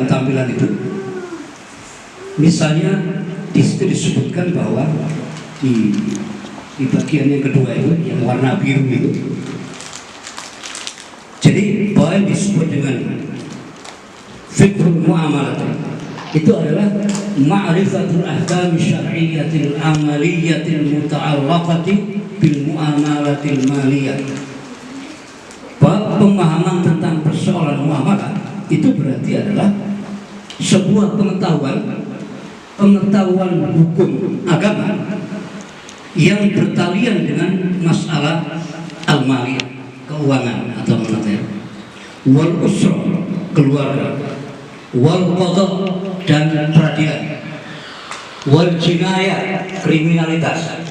tampilan itu. Misalnya di situ disebutkan bahwa di bagian yang kedua itu yang warna biru itu, jadi bahwa yang disebut dengan fiqhul muamalah itu adalah ma'rifatul ahkam syar'iyyatil amaliyatil muta'allaqati bil muamalatil maliyah. Bahwa pemahaman tentang persoalan muamalah itu berarti adalah sebuah pengetahuan hukum agama yang bertalian dengan masalah al-maliyah, keuangan atau moneter, wal usra, keluarga, wal qada, dan peradilan, wal jinayah, kriminalitas,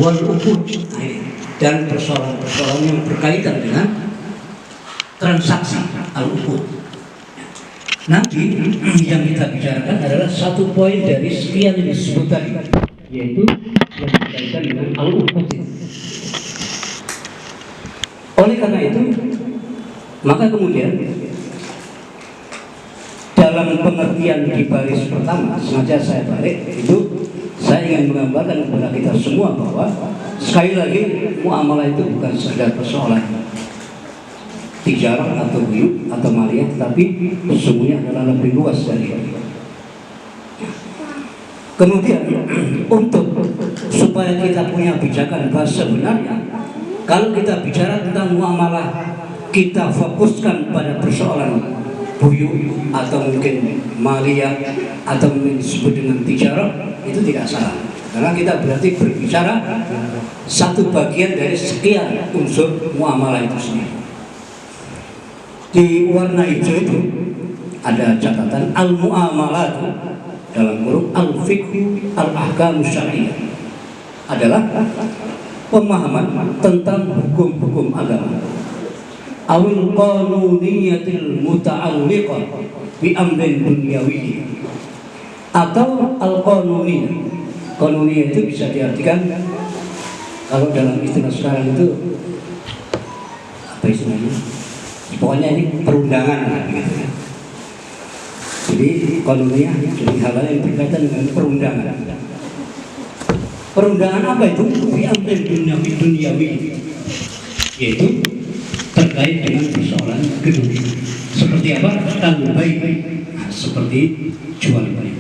wal uqud, dan persoalan-persoalan yang berkaitan dengan transaksi al-uqud. Nanti yang kita bicarakan adalah satu poin dari sekian yang disebut tadi, yaitu yang berkaitan dengan al-uqud. Oleh karena itu, maka kemudian dalam pengertian di baris pertama, sengaja saya balik, itu saya ingin menggambarkan kepada kita semua bahwa sekali lagi muamalah itu bukan sekedar persoalan tijarah atau buyut atau maliyah, tapi sesungguhnya adalah lebih luas dari itu. Kemudian untuk supaya kita punya pijakan bahasa sebenarnya, kalau kita bicara tentang muamalah, kita fokuskan pada persoalan buyut atau mungkin maliyah atau mungkin disebut dengan tijarah, itu tidak salah, karena kita berarti berbicara satu bagian dari sekian unsur muamalah itu sendiri. Di warna hijau itu ada catatan al-mu'amalat dalam kurung al-fiqh al-ahkam syariah, adalah pemahaman tentang hukum-hukum agama, awil qanuniyatil muta'alliqah bi amrin dunyawi, atau al-qanuniyah. Qanuniyah itu bisa diartikan, kalau dalam istilah sekarang itu apa istilahnya, pokoknya ini perundangan gitu. Jadi qanuniyah, jadi hal-hal yang berkaitan dengan perundangan. Perundangan apa itu? Bi amrin dunyawi, yaitu terkait dengan persoalan kedua. Seperti apa? Al-bai', seperti jual beli.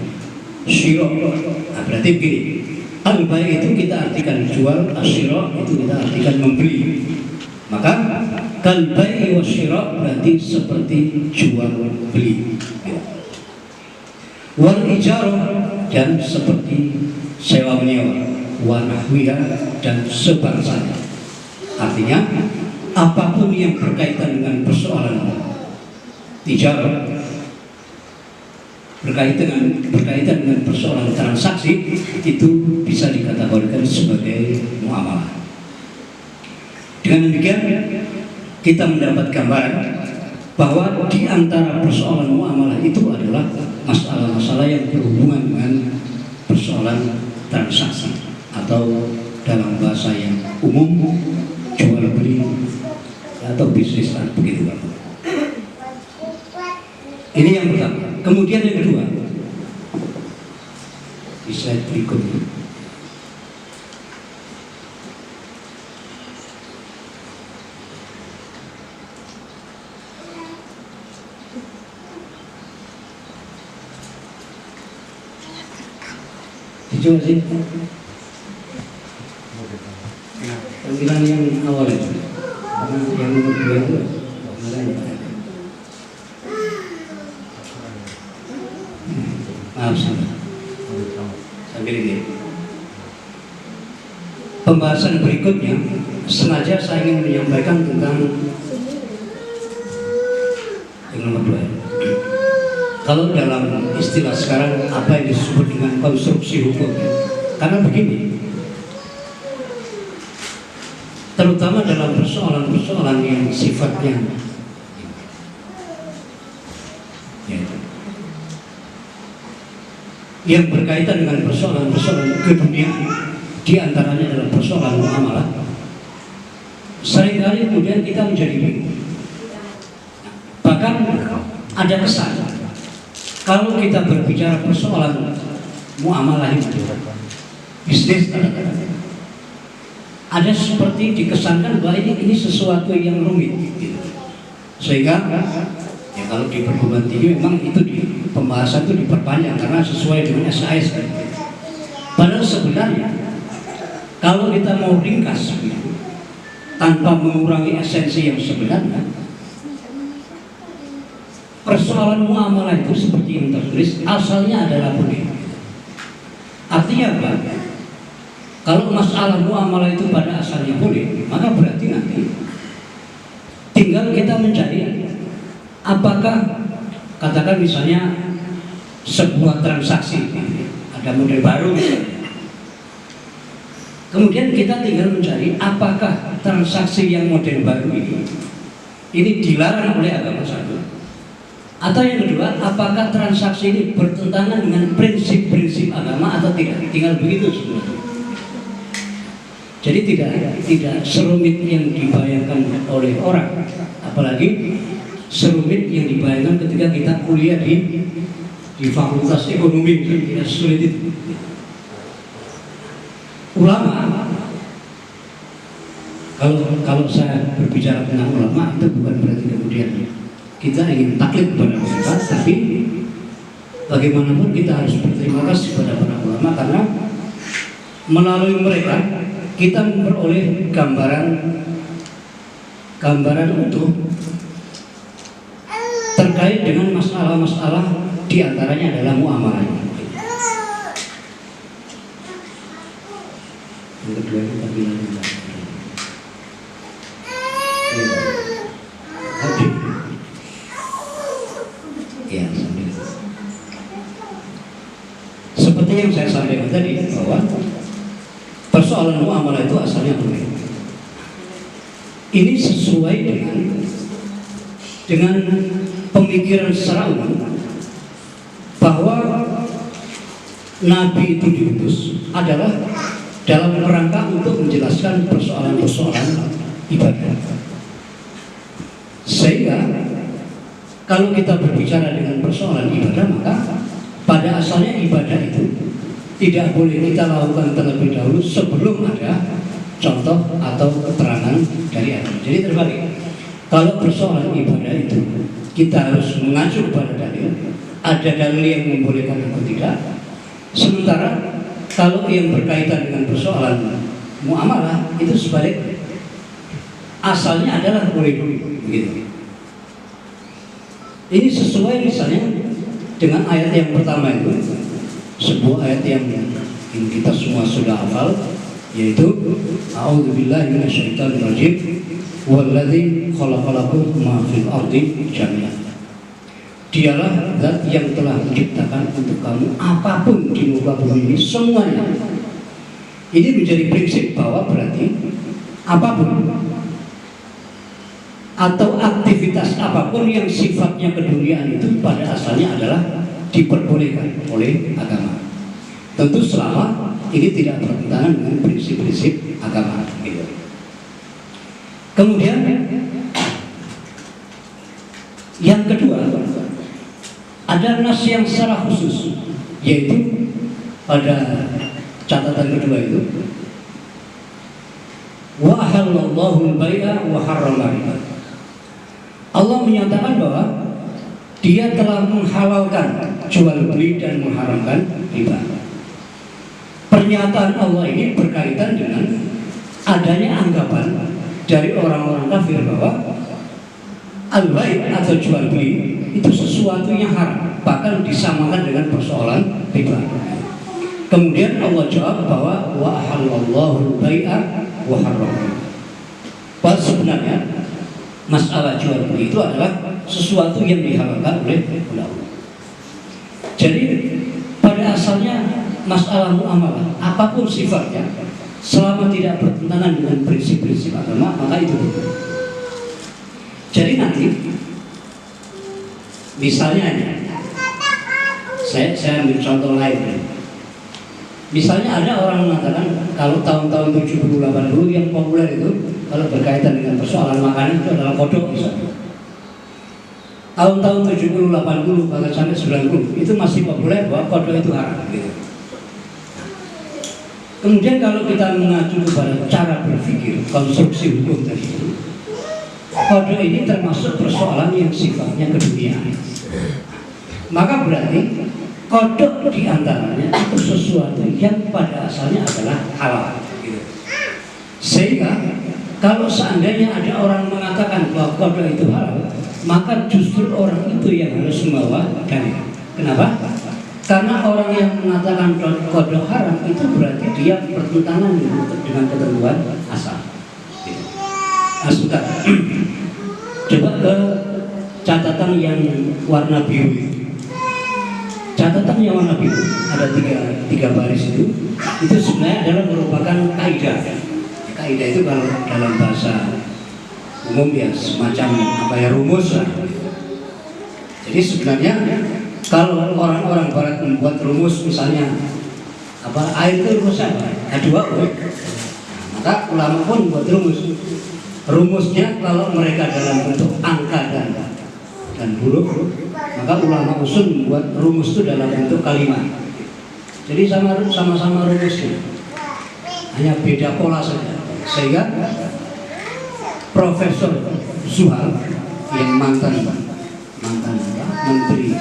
Syira, berarti begini. Al-bai' itu kita artikan jual, asyira itu kita artikan membeli. Maka kal-bai' wa syira berarti seperti jual beli. Wal ijarah, dan seperti sewa menyewa, wa nahwiha, dan sebangsanya. Artinya apapun yang berkaitan dengan persoalan tijarah, berkaitan dengan persoalan transaksi, itu bisa dikategorikan sebagai muamalah. Dengan demikian kita mendapat gambaran bahwa di antara persoalan muamalah itu adalah masalah-masalah yang berhubungan dengan persoalan transaksi, atau dalam bahasa yang umum jual beli atau bisnis, begitu Pak. Ini yang pertama. Kemudian yang kedua, di slide berikutnya. Jujur sih, tampilan yang awal itu, karena yang nomor 2 itu maaf sambil ini. Pembahasan berikutnya sengaja saya ingin menyampaikan tentang yang nomor 2. Kalau dalam istilah sekarang apa yang disebut dengan konstruksi hukum, karena begini, terutama dalam persoalan-persoalan yang sifatnya yang berkaitan dengan persoalan-persoalan keduniaan, di antaranya adalah persoalan muamalah, seringkali kemudian kita menjadi bingung. Bahkan ada kesan Kalau kita berbicara persoalan muamalah itu, bisnis, ada seperti dikesankan bahwa ini sesuatu yang rumit, gitu. Sehingga ya kalau di perguruan tinggi memang itu pembahasan itu diperpanjang karena sesuai dengan SKS. Padahal sebenarnya kalau kita mau ringkas gitu, tanpa mengurangi esensi yang sebenarnya, persoalan muamalah itu seperti yang tertulis asalnya adalah boleh. Artinya apa? Kalau masalah muamalah itu pada asalnya boleh, maka berarti nanti tinggal kita mencari apakah, katakan misalnya sebuah transaksi ada model baru misalnya. Kemudian kita tinggal mencari apakah transaksi yang model baru ini dilarang oleh agama satu, atau yang kedua, apakah transaksi ini bertentangan dengan prinsip-prinsip agama atau tidak. Tinggal begitu sebenarnya. Jadi tidak serumit yang dibayangkan oleh orang, apalagi serumit yang dibayangkan ketika kita kuliah di fakultas ekonomi. Tidak sulit itu. Ulama, kalau saya berbicara tentang ulama itu bukan berarti kemudian kita ingin taklid kepada mereka, tapi bagaimanapun kita harus berterima kasih kepada para ulama karena melalui mereka kita memperoleh gambaran utuh terkait dengan masalah-masalah, diantaranya adalah muamalah. Yang kedua kita bilang ya, seperti yang saya sampaikan tadi bahwa persoalan muamalah itu asalnya boleh. Ini sesuai dengan pemikiran secara umum bahwa Nabi itu diutus adalah dalam kerangka untuk menjelaskan persoalan-persoalan ibadah. Sehingga kalau kita berbicara dengan persoalan ibadah, maka pada asalnya ibadah itu tidak boleh kita lakukan terlebih dahulu sebelum ada contoh atau keterangan dari agama. Jadi terbalik. Kalau persoalan ibadah itu kita harus mengacu pada dalil, ada dalil yang membolehkan atau tidak. Sementara kalau yang berkaitan dengan persoalan muamalah itu sebalik, asalnya adalah boleh begitu. Ini sesuai misalnya dengan ayat yang pertama itu, sebuah ayat yang kita semua sudah hafal, yaitu A'udzubillahi minasyaitonirrajim walladzi khalaqalakum ma fil ardi jami'an. Dialah zat yang telah menciptakan untuk kamu apapun di muka bumi ini semuanya. Ini menjadi prinsip bahwa berarti apapun atau aktivitas apapun yang sifatnya keduniaan itu pada asalnya adalah diperbolehkan oleh agama. Tentu selama ini tidak bertentangan dengan prinsip-prinsip agama. Kemudian yang kedua, ada nas yang secara khusus, yaitu pada catatan kedua itu, wa ahallallahu al-bai'a wa harrama riba. Allah menyatakan bahwa Dia telah menghalalkan jual beli dan mengharamkan riba. Pernyataan Allah ini berkaitan dengan adanya anggapan dari orang-orang kafir bahwa al-bai' atau jual beli itu sesuatu yang haram, bahkan disamakan dengan persoalan riba. Kemudian Allah jawab bahwa wa ahallallahu al-bai'a wa harrama. Bahwa sebenarnya masalah jual beli itu adalah sesuatu yang dihalalkan oleh Allah. Jadi pada asalnya masalah muamalah apapun sifatnya, selama tidak bertentangan dengan prinsip-prinsip agama, maka itu. Jadi nanti misalnya saya ambil contoh lain. Misalnya ada orang mengatakan kalau tahun-tahun 70-80 yang populer itu kalau berkaitan dengan persoalan makanan itu adalah kodok misalnya. tahun-tahun 70, 80 bahkan sampai 90 itu masih populer bahwa kodok itu haram gitu. Kemudian kalau kita mengacu kepada cara berpikir konstruksi hukum tadi itu, kodok ini termasuk persoalan yang sifatnya keduniaan. Maka berarti kodok diantaranya itu sesuatu yang pada asalnya adalah halal gitu. Sehingga kalau seandainya ada orang mengatakan bahwa kodok itu halal, maka justru orang itu yang harus membawa dalil. Kenapa? Karena orang yang mengatakan kodok haram itu berarti dia bertentangan dengan ketentuan asal. Nah, sudah. Coba ke catatan yang warna biru. Catatan yang warna biru ada tiga baris itu sebenarnya adalah merupakan kaidah. Kaidah itu kalau dalam bahasa umum ya semacam rumus lah. Jadi sebenarnya kalau orang-orang barat membuat rumus misalnya air itu rumus apa? H2O. Maka ulama pun membuat rumusnya kalau mereka dalam bentuk angka dan huruf, maka ulama usul membuat rumus itu dalam bentuk kalimat. Jadi sama-sama rumusnya, hanya beda pola saja. Sehingga Profesor Zuhal yang mantan menteri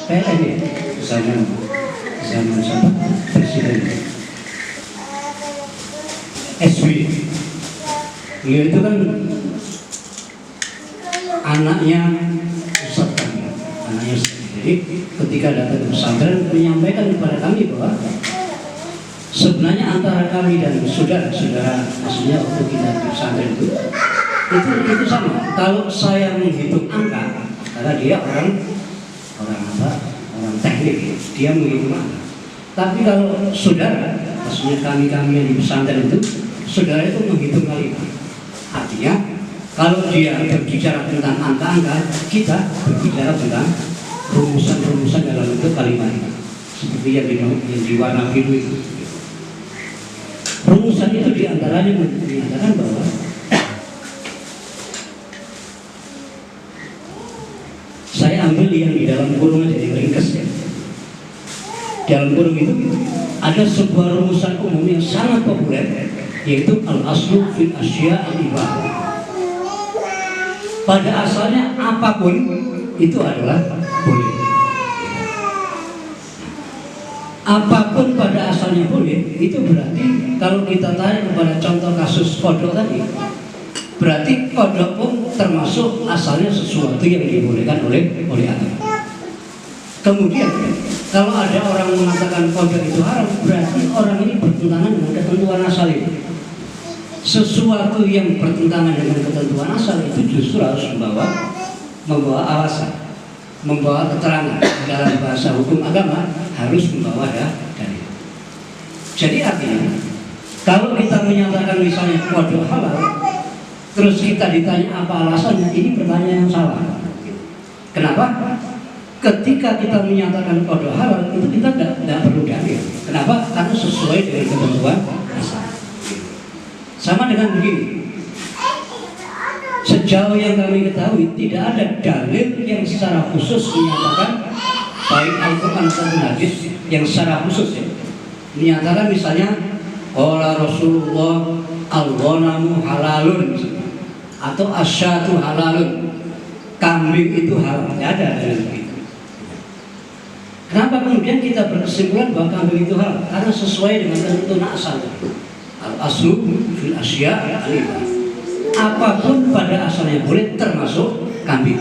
PLN ya, zaman Presiden SBY, beliau itu kan anaknya Ustaz kami, Jadi ketika datang ke pesantren menyampaikan kepada kami bahwa sebenarnya antara kami dan saudara-saudara, maksudnya waktu kita di pesantren itu sama. Kalau saya menghitung angka, karena dia orang teknik, dia menghitung angka. Tapi kalau saudara, maksudnya kami yang di pesantren itu, saudara itu menghitung kalimat. Artinya kalau dia berbicara tentang angka-angka, kita berbicara tentang rumusan-rumusan dalam bentuk kalimat, seperti yang di warna biru itu. Rumusan itu diantaranya menyatakan bahwa saya ambil yang di dalam kurung aja, yang ringkas ya. Dalam kurung itu ada sebuah rumusan umum yang sangat populer, yaitu al-aslu fil asya al-ibah. Pada asalnya apapun itu adalah boleh. Apapun pada asalnya boleh, itu berarti kalau kita tarik kepada contoh kasus kodok tadi, berarti kodok pun termasuk asalnya sesuatu yang dibolehkan oleh agama. Kemudian kalau ada orang mengatakan kodok itu haram, berarti orang ini bertentangan dengan ketentuan asal itu. Sesuatu yang bertentangan dengan ketentuan asal itu justru harus membawa alasan, membawa keterangan. Dalam bahasa hukum agama harus membawa dalil. Jadi artinya kalau kita menyatakan misalnya kodok halal, terus kita ditanya apa alasannya, ini pertanyaan yang salah. Kenapa? Ketika kita menyatakan kodok halal itu kita tidak perlu dalil. Kenapa? Karena sesuai dengan ketentuan asal. Sama dengan begini, sejauh yang kami ketahui tidak ada dalil yang secara khusus menyatakan, baik Al-Quran atau hadis yang secara khusus menyatakan misalnya qala Rasulullah al-ghanamu halalun atau asyatu halalun, kambing itu halal. Tidak ada dalil begitu. Kenapa kemudian kita berkesimpulan bahwa kambing itu halal? Karena sesuai dengan ketentuan asal. Al-aslu fil asya al-ibah. Apapun pada asalnya boleh, termasuk kambing.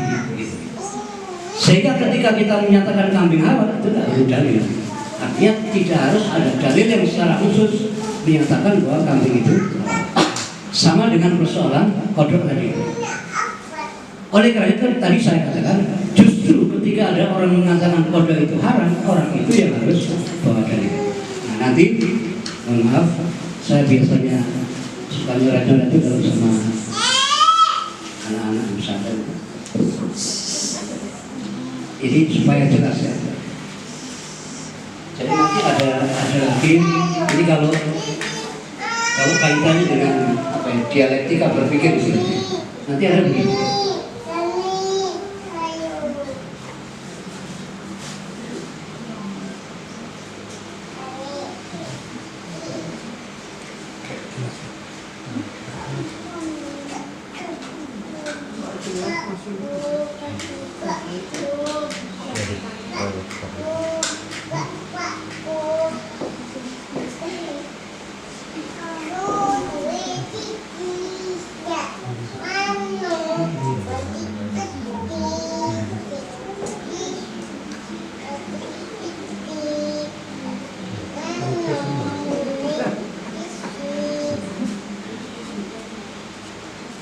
Sehingga ketika kita menyatakan kambing halal itu tidak perlu dalil. Artinya tidak harus ada dalil yang secara khusus menyatakan bahwa kambing itu sama dengan persoalan kodok tadi. Oleh karena itu tadi saya katakan, justru ketika ada orang mengatakan kodok itu haram, orang itu yang harus bawa dalil. Nah nanti, mohon maaf, saya biasanya suka nyurat-nyurat itu kalau sama anak-anak pesantren. Ini supaya jelas ya. Jadi nanti ada lagi, ini kalau kaitannya dengan dialektika berpikir di sini, nanti ada begini.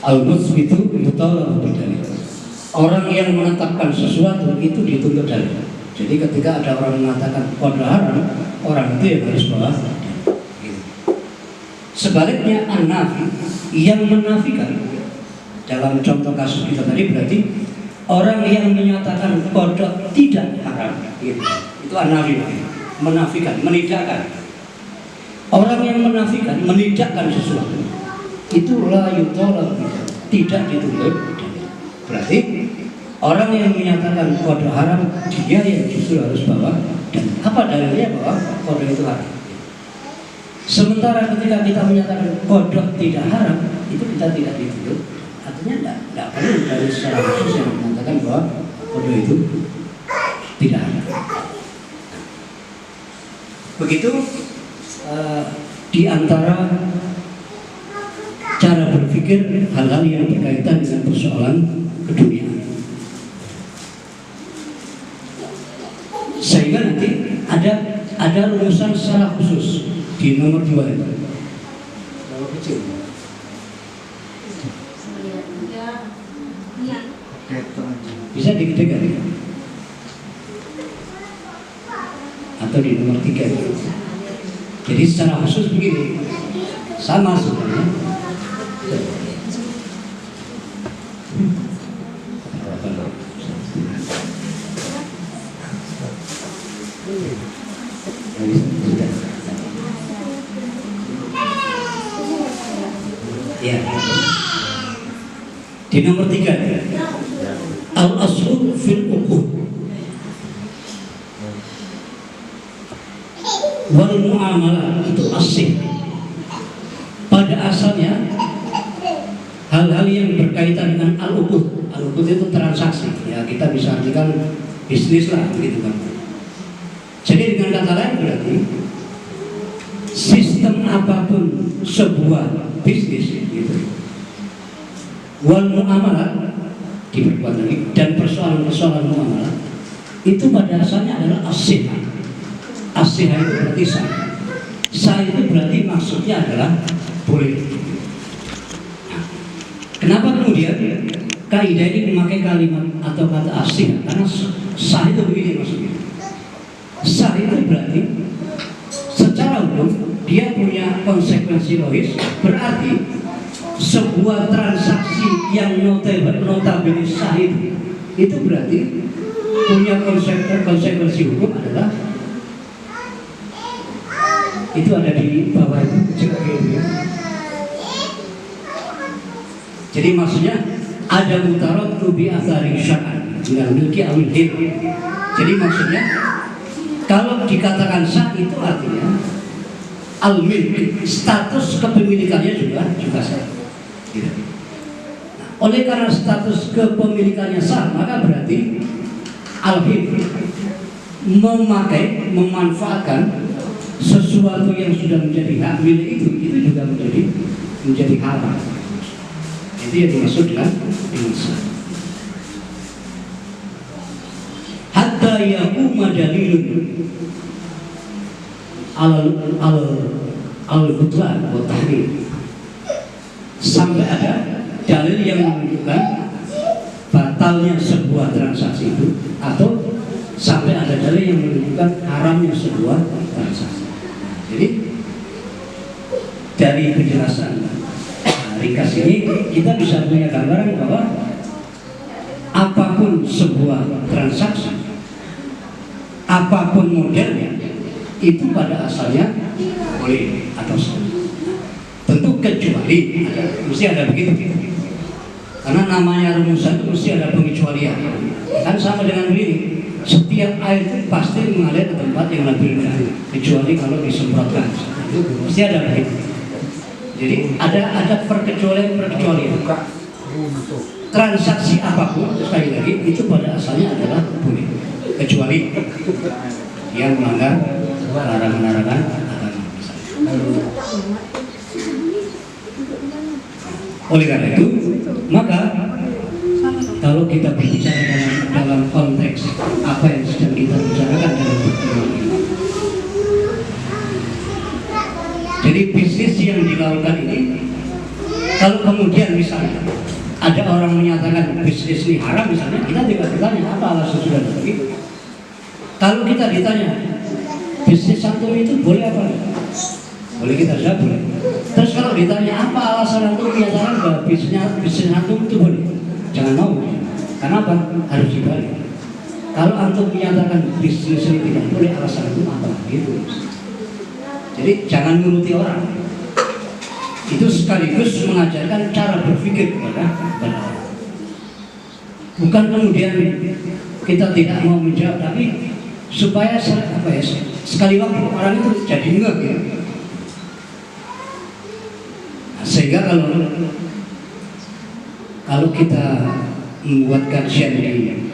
Al-Mutsbitu yutolak berdalil. Orang yang menetapkan sesuatu itu dituntut dalil. Jadi ketika ada orang mengatakan qada haram, orang itu yang harus bawa dalil. Sebaliknya an-nafi yang menafikan, dalam contoh kasus kita tadi berarti orang yang menyatakan qada tidak haram, gitu. Itu an-nafi, menafikan, menidakkan. Orang yang menafikan, menidakkan sesuatu, itu la yutolak, tidak dituntut. Berarti orang yang menyatakan qada haram, dia yang justru harus bawa. Dan apa dalilnya bahwa qada itu haram? Sementara ketika kita menyatakan qada tidak haram, itu kita tidak dituntut. Artinya tidak perlu dari secara khusus yang mengatakan bahwa qada itu tidak haram. Begitu di antara cara berpikir hal-hal yang berkaitan dengan persoalan keduniaan. Sehingga nanti ada rumusan secara khusus di nomor 2 itu. Nomor kecil. Bisa digedekan ya? Atau di nomor 3 itu. Jadi secara khusus begini, sama sebenarnya. Ya. Di nomor 3 al-aslu fil uqud wal muamalah, itu asih. Pada asalnya hal-hal yang berkaitan dengan al-uqud. Al-uqud itu transaksi. Ya, kita bisa artikan bisnis lah, gitu kan. Jadi dengan kata lain berarti sistem apapun sebuah bisnis gitu. Wal muamalah diperkuat lagi, dan persoalan-persoalan muamalah itu pada asalnya adalah asih. Asih itu berarti sah. Sah itu berarti maksudnya adalah boleh. Nah, kenapa kemudian kaidah ini memakai kalimat atau kata asih? Karena sah itu begini maksudnya. Sah itu berarti secara hukum dia punya konsekuensi logis, berarti sebuah transaksi yang notabene sah itu berarti punya konsekuensi hukum adalah itu ada di bawah itu juga gitu. Jadi maksudnya ada mutarat bi athari syar'an dengan milki awil hil. Jadi maksudnya kalau dikatakan sah itu artinya al-milk, status kepemilikannya juga sah. Gitu. Nah, oleh karena status kepemilikannya sah, maka berarti al-hil memanfaatkan sesuatu yang sudah menjadi hak milik itu juga menjadi haram. Itu yang dimaksud dengan sah. Hatta yaquma dalilun al-butlan wa tahrim, sampai ada dalil yang menunjukkan batalnya sebuah transaksi itu, atau sampai ada dalil yang menunjukkan haramnya sebuah transaksi. Jadi dari penjelasan ringkas ini kita bisa punya gambaran bahwa apapun sebuah transaksi, apapun modelnya, itu pada asalnya boleh atau sah. Tentu kecuali mesti ada begitu. Karena namanya rumusan itu mesti ada pengecualian. Kan sama dengan begini. Setiap air itu pasti mengalir ke tempat yang lebih rendah, kecuali kalau disemprotkan. Itu mesti ada begitu. Jadi ada perkecualian. Transaksi apapun sekali lagi itu pada asalnya adalah boleh, kecuali kecuali dia melanggar larangan-larangan agama. Oleh karena itu, maka kalau kita berbicara dalam konteks apa yang sedang kita bicarakan dalam pertemuan ini, jadi bisnis yang dilakukan ini, kalau kemudian misalnya ada orang menyatakan bisnis ini haram misalnya, kita tidak bertanya apa alasan sudah begitu. Kalau kita ditanya bisnis antum itu boleh apa? Boleh, kita jawab boleh. Terus kalau ditanya apa alasan antum menyatakan bahwa bisnis antum itu boleh, jangan mau. Kenapa? Harus dibalik. Kalau antum menyatakan bisnis ini tidak boleh, alasan antum apa? Gitu. Jadi jangan menuruti orang. Itu sekaligus mengajarkan cara berpikir kepada orang. Bukan kemudian kita tidak mau menjawab, tapi supaya sekali waktu orang itu jadi ngeh ya. Sehingga kalau kita membuat kajian ini,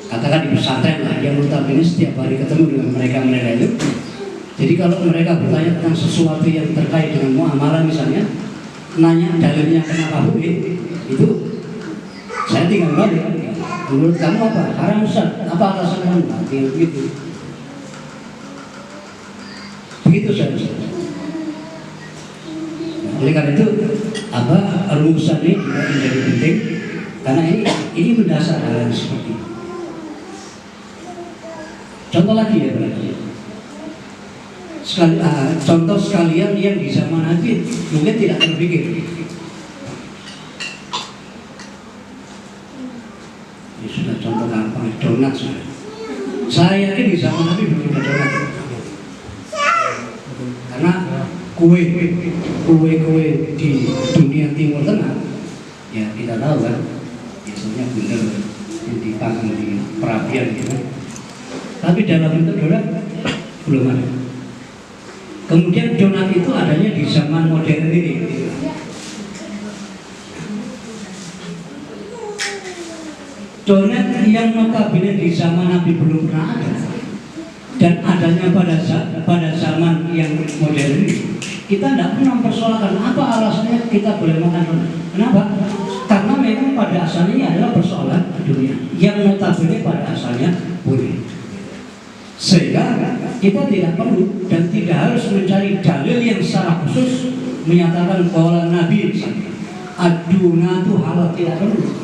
katakan di pesantren lah, yang notabene setiap hari ketemu dengan mereka itu. Jadi kalau mereka bertanya tentang sesuatu yang terkait dengan muamalah misalnya, nanya dalilnya kenapa boleh, itu saya tinggal balik. Menurut kamu apa? Haram Ustaz? Apa alasan kamu? Tinggal begitu. Begitu saja. Oleh karena itu, rumusan ini juga menjadi penting karena ini mendasar hal seperti ini. Contoh lagi ya berarti. Contoh sekalian yang di zaman Nabi mungkin tidak terpikir. Ini sudah contoh gampang, donat sudah. Saya yakin di zaman Nabi belum ada donat. Karena kue di dunia Timur Tengah, ya kita tahu kan, biasanya bener yang dipasang di perapian gitu. Tapi dalam bentuk donat belum ada. Kemudian donat itu adanya di zaman modern ini. Donat yang notabene di zaman Nabi belum pernah ada dan adanya pada zaman yang modern ini, kita tidak pernah mempersoalkan apa alasannya kita boleh makan donat. Kenapa? Karena memang pada asalnya ini adalah persoalan dunia yang notabene pada asalnya boleh. Sehingga kita tidak perlu dan tidak harus mencari dalil yang secara khusus menyatakan bahwa Nabi aduna itu halal, tidak perlu.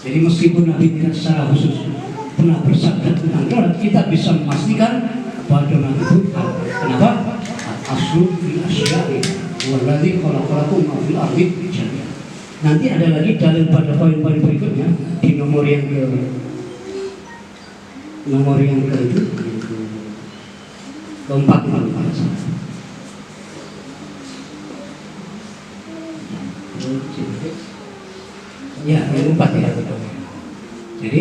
Jadi meskipun Nabi tidak secara khusus pernah bersabda tentang donat, kita bisa memastikan bahwa donat itu halal. Kenapa? Aslu fil asya'i walladzi khalaqakum ma fil ardi jami'an. Nanti ada lagi dalil pada poin-poin berikutnya di nomor yang keempat. Ya, yang keempat ya. Jadi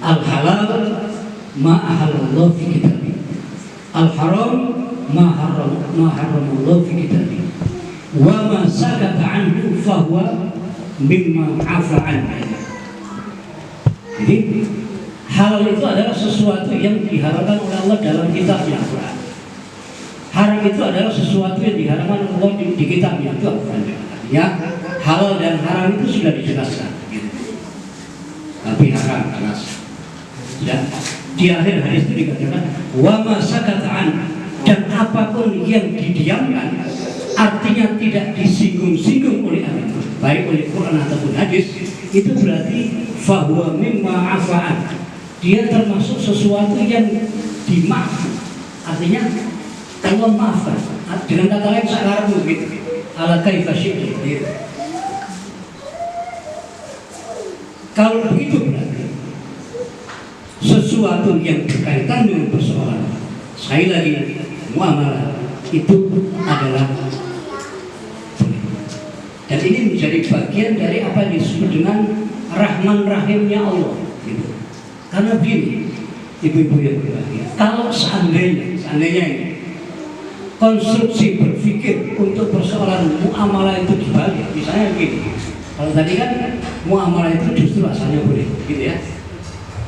al halal ma ahallallah fi kitabih, al haram ma haramullah fi kitabih, wa ma sakata anhu fahuwa mimma afa anhu. Jadi halal itu adalah sesuatu yang diharamkan oleh Allah dalam kitabnya Al-Quran. Haram itu adalah sesuatu yang diharamkan oleh Allah di kitabnya itu Al-Quran. Ya, halal dan haram itu sudah dijelaskan. Tapi haram jelas. Dan di akhir hadis itu dikatakan wa ma sakata an, dan apapun yang didiamkan, artinya tidak disinggung-singgung oleh agama, baik oleh Quran ataupun hadis, itu berarti fahuwa mimma afa'an. Dia termasuk sesuatu yang dimaafkan. Artinya Allah maafkan. Dengan kata lain sekarang begitu. Ala kaifa syi'ta. Kalau begitu berarti sesuatu yang berkaitan dengan persoalan, sekali lagi, muamalah itu adalah, dan ini menjadi bagian dari apa yang disebut dengan Rahman Rahimnya Allah gitu. Karena begini, ibu-ibu yang berbahagia, kalau seandainya ini konstruksi berpikir untuk persoalan muamalah itu dibalik, misalnya begini, kalau tadi kan muamalah itu justru asalnya boleh gitu ya.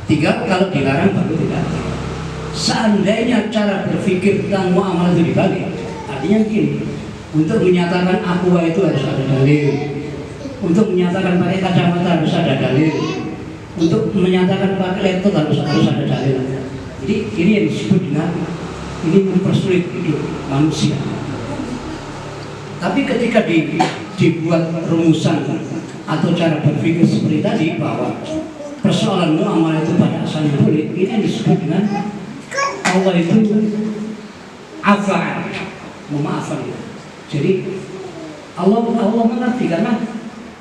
Tinggal kalau Kalau dilarang baru tidak. Seandainya cara berpikir tentang muamalah itu dibalik, artinya gini, untuk menyatakan aqua itu harus ada dalil, untuk menyatakan pakai kacamata harus ada dalil, untuk menyatakan pakai laptop harus ada dalil. Jadi ini yang disebut dengan ini mempersulit hidup manusia. Tapi ketika dibuat rumusan atau cara berpikir seperti tadi bahwa persoalan muamalah itu pada asalnya boleh, ini yang disebut dengan Allah itu afa'an, memaafkan. Jadi Allah mengerti karena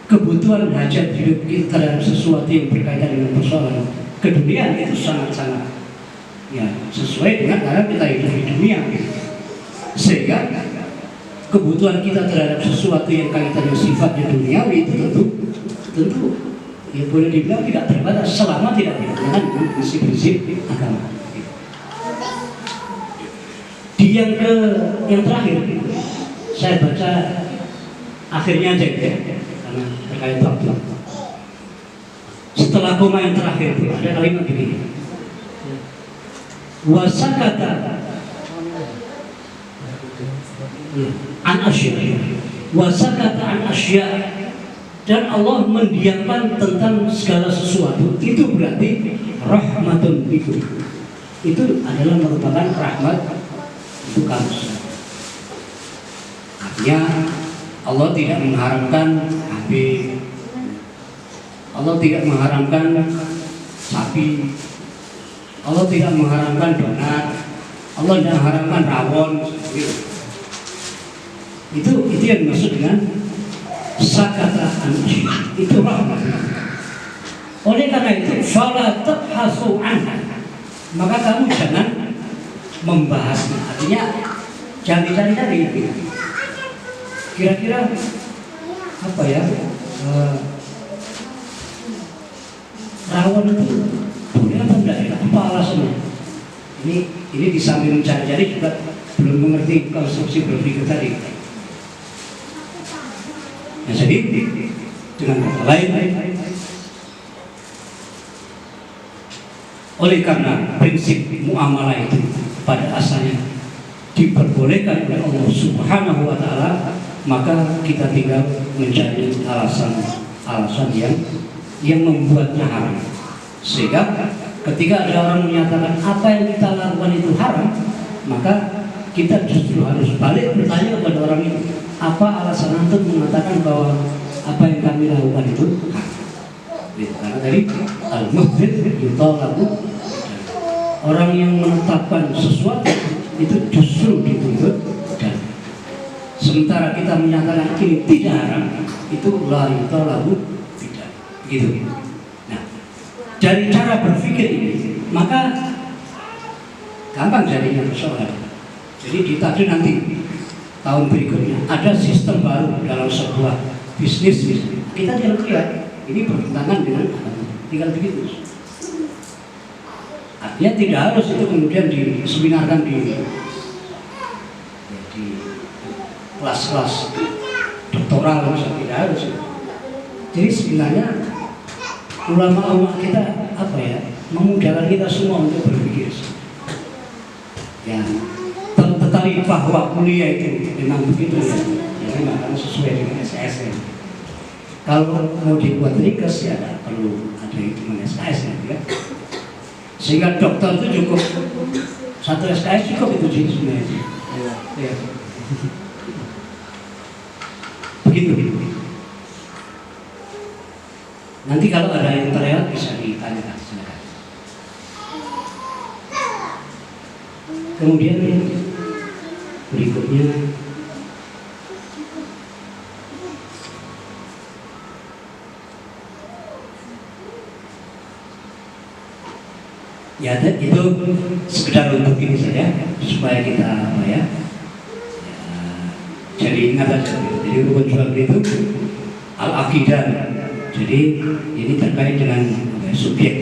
kebutuhan hajat hidup kita terhadap sesuatu yang berkaitan dengan persoalan keduniaan itu sangat-sangat ya sesuai dengan cara kita hidup di dunia. Sehingga kebutuhan kita terhadap sesuatu yang kaitannya sifatnya duniawi itu tentu ya boleh dibilang tidak terbatas selama tidak bertentangan dengan prinsip-prinsip agama. Di yang terakhir saya baca akhirnya aja ya, karena terkait waktu. Setelah koma yang terakhir itu ada kalimat begini. Wasakata an asya, wasakata an asya, dan Allah mendiamkan tentang segala sesuatu. Itu berarti rahmatun bikum. Itu adalah merupakan rahmat untuk kamu. Artinya Allah tidak mengharamkan HP, Allah tidak mengharamkan sapi, Allah tidak mengharamkan donat, Allah tidak mengharamkan rawon. Itu yang dimaksud dengan sakata anji, itu rahmat. Oleh karena itu fala tabhasu anha, maka kamu jangan membahasnya. Artinya jangan dicari-cari. Kira-kira apa ya, rawon itu boleh apa enggak ya? Apa alasannya? Ini di samping mencari-cari juga belum mengerti konstruksi berpikir tadi. Nah, jadi dengan kata lain, oleh karena prinsip muamalah itu pada asalnya diperbolehkan oleh Allah Subhanahu wa Ta'ala, maka kita tinggal mencari alasan yang membuatnya haram. Sehingga ketika ada orang menyatakan apa yang kita lakukan itu haram, maka kita justru harus balik bertanya kepada orang itu, apa alasan antum mengatakan bahwa apa yang kami lakukan itu haram? Karena tadi al-muhdith yutalabu, orang yang menetapkan sesuatu itu justru dituntut, dan sementara kita menyatakan ini tidak haram, itu la yutalabu tidak. Gitu. Nah, dari cara berpikir ini maka gampang jadinya persoalan. Jadi ditakdir nanti tahun berikutnya ada sistem baru dalam sebuah bisnis, kita tidak lihat ini bertentangan dengan agama, tinggal begitu. Artinya tidak harus itu kemudian diseminarkan di kelas-kelas doktoral, tidak harus. Jadi sebenarnya ulama-ulama kita apa ya, memudahkan kita semua untuk berpikir. Ya, tetapi bahwa kuliah itu memang begitu ya, memang sesuai dengan SKS ya. Kalau mau dibuat ringkas ya perlu ada hitungan SKS ya. Sehingga dokter itu cukup satu SKS cukup itu sih sebenarnya. Ya. Begitu. Nanti kalau ada yang terlewat bisa ditanyakan. Silakan. Kemudian berikutnya ya, itu sekedar untuk ini saja supaya kita apa ya, jadi ingat aja. Jadi rukun jual beli itu al-aqidah. Jadi ini terkait dengan subjek.